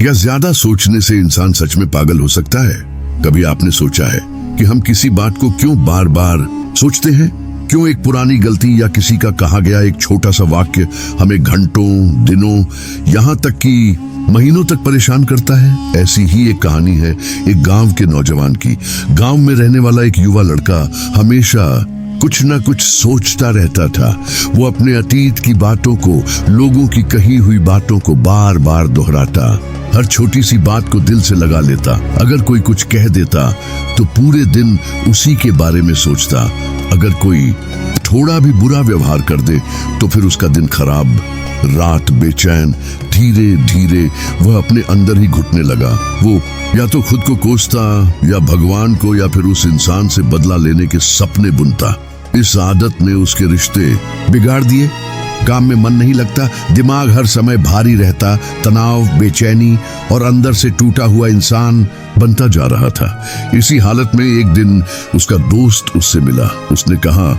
या ज्यादा सोचने से इंसान सच में पागल हो सकता है? कभी आपने सोचा है कि हम किसी बात को क्यों बार बार सोचते हैं? क्यों एक पुरानी गलती या किसी का कहा गया एक छोटा सा वाक्य हमें घंटों, दिनों, यहाँ तक कि महीनों तक परेशान करता है? ऐसी ही एक कहानी है एक गांव के नौजवान की। गांव में रहने वाला एक युवा लड़का हमेशा कुछ न कुछ सोचता रहता था। वो अपने अतीत की बातों को, लोगों की कही हुई बातों को बार बार दोहराता। हर छोटी सी बात को दिल से लगा लेता। अगर कोई कुछ कह देता तो पूरे दिन उसी के बारे में सोचता। अगर कोई थोड़ा भी बुरा व्यवहार कर दे तो फिर उसका दिन खराब, रात बेचैन। धीरे धीरे वह अपने अंदर ही घुटने लगा। वो या तो खुद को कोसता या भगवान को या फिर उस इंसान से बदला लेने के सपने बुनता। इस आदत ने उसके रिश्ते बिगाड़ दिए। काम में मन नहीं लगता, दिमाग हर समय भारी रहता, तनाव, बेचैनी और अंदर से टूटा हुआ इंसान बनता जा रहा था। इसी हालत में एक दिन उसका दोस्त उससे मिला। उसने कहा,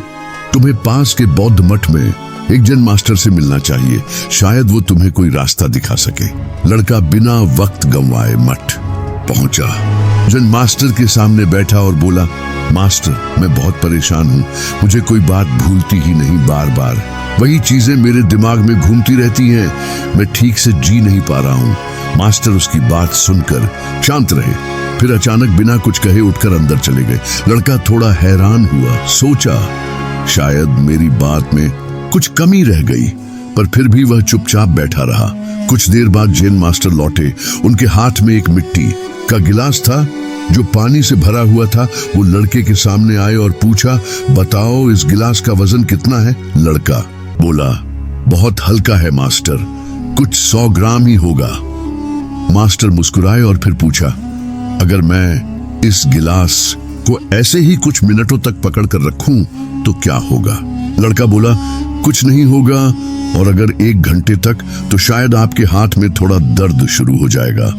तुम्हें पास के बौद्ध मठ में एक जैन मास्टर से मिलना चाहिए, शायद वो तुम्हें कोई रास्ता दिखा सके। लड़का बिना वक्त गंवाए मठ पहुंचा। जैन मास्टर के सामने बैठा और बोला, मास्टर, मैं बहुत परेशान हूँ। मुझे कोई बात भूलती ही नहीं, बार बार वही चीजें मेरे दिमाग में घूमती रहती हैं। मैं ठीक से जी नहीं पा रहा हूँ। मास्टर उसकी बात सुनकर शांत रहे, फिर अचानक बिना कुछ कहे उठकर अंदर चले गए। लड़का थोड़ा हैरान हुआ, सोचा शायद मेरी बात में कुछ कमी रह गई, पर फिर भी वह चुपचाप बैठा रहा। कुछ देर बाद जैन मास्टर लौटे। उनके हाथ में एक मिट्टी का गिलास था जो पानी से भरा हुआ था। वो लड़के के सामने आए और पूछा, बताओ इस गिलास का वजन कितना है? लड़का बोला, बहुत हल्का है मास्टर, कुछ 100 ग्राम ही होगा। मास्टर मुस्कुराए और फिर पूछा, अगर मैं इस गिलास को ऐसे ही कुछ मिनटों तक पकड़ कर रखूं तो क्या होगा? लड़का बोला, कुछ नहीं होगा, और अगर 1 घंटे तक तो शायद आपके हाथ में थोड़ा दर्द शुरू हो जाएगा।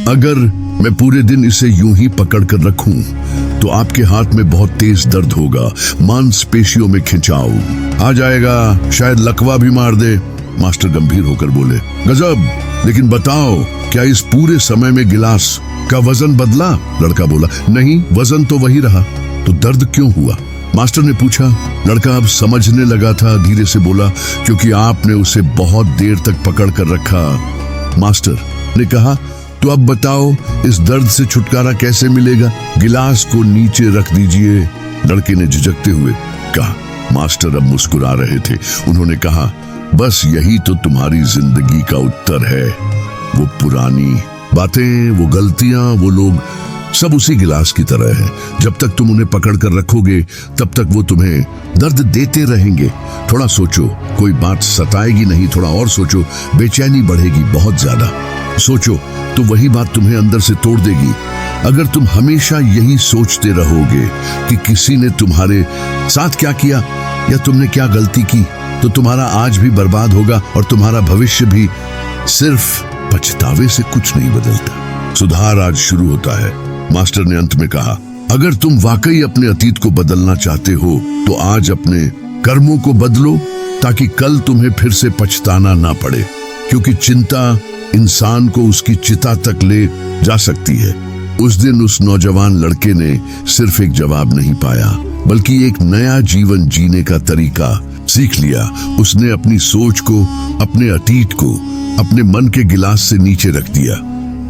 अगर मैं पूरे दिन इसे यूं ही पकड़ कर रखूं तो आपके हाथ में बहुत तेज दर्द होगा, मांसपेशियों में खिंचाव आ जाएगा, शायद लकवा भी मार दे। मास्टर गंभीर होकर बोले, गजब, लेकिन बताओ क्या इस पूरे समय में गिलास का वजन बदला? लड़का बोला, नहीं, वजन तो वही रहा। तो दर्द क्यों हुआ? मास्टर ने पूछा। लड़का अब समझने लगा था, धीरे से बोला, क्योंकि आपने उसे बहुत देर तक पकड़ कर रखा। मास्टर ने कहा, तो अब बताओ इस दर्द से छुटकारा कैसे मिलेगा? गिलास को नीचे रख दीजिए। लड़के ने झिझकते हुए कहा। मास्टर अब मुस्कुरा रहे थे। उन्होंने कहा, बस यही तो तुम्हारी जिंदगी का उत्तर है। वो पुरानी बातें, वो गलतियां, वो लोग, सब उसी गिलास की तरह है। जब तक तुम उन्हें पकड़ कर रखोगे तब तक वो तुम्हें दर्द देते रहेंगे। थोड़ा सोचो, कोई बात सताएगी नहीं, थोड़ा और सोचो, बेचैनी बढ़ेगी बहुत ज्यादा। सोचो तो वही बात तुम्हें अंदर से तोड़ देगी। अगर तुम हमेशा यही सोचते रहोगे कि किसी ने तुम्हारे साथ क्या किया या तुमने क्या गलती की, तो तुम्हारा आज भी बर्बाद होगा और तुम्हारा भविष्य भी। सिर्फ पछतावे से कुछ नहीं बदलता, सुधार आज शुरू होता है। मास्टर ने अंत में कहा, अगर तुम वाकई अपने अतीत को बदलना चाहते हो तो आज अपने कर्मों को बदलो, ताकि कल तुम्हें फिर से पछताना ना पड़े। क्योंकि चिंता इंसान को उसकी चिता तक ले जा सकती है। उस दिन उस नौजवान लड़के ने सिर्फ एक जवाब नहीं पाया, बल्कि एक नया जीवन जीने का तरीका सीख लिया। उसने अपनी सोच को, अपने अतीत को अपने मन के गिलास से नीचे रख दिया।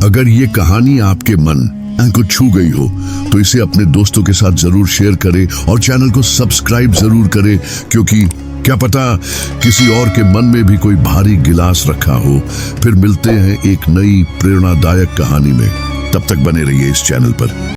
अगर ये कहानी आपके मन को छू गई हो तो इसे अपने दोस्तों के साथ जरूर शेयर करें और चैनल को सब्सक्राइब जरूर करें, क्योंकि क्या पता किसी और के मन में भी कोई भारी गिलास रखा हो। फिर मिलते हैं एक नई प्रेरणादायक कहानी में। तब तक बने रहिए इस चैनल पर।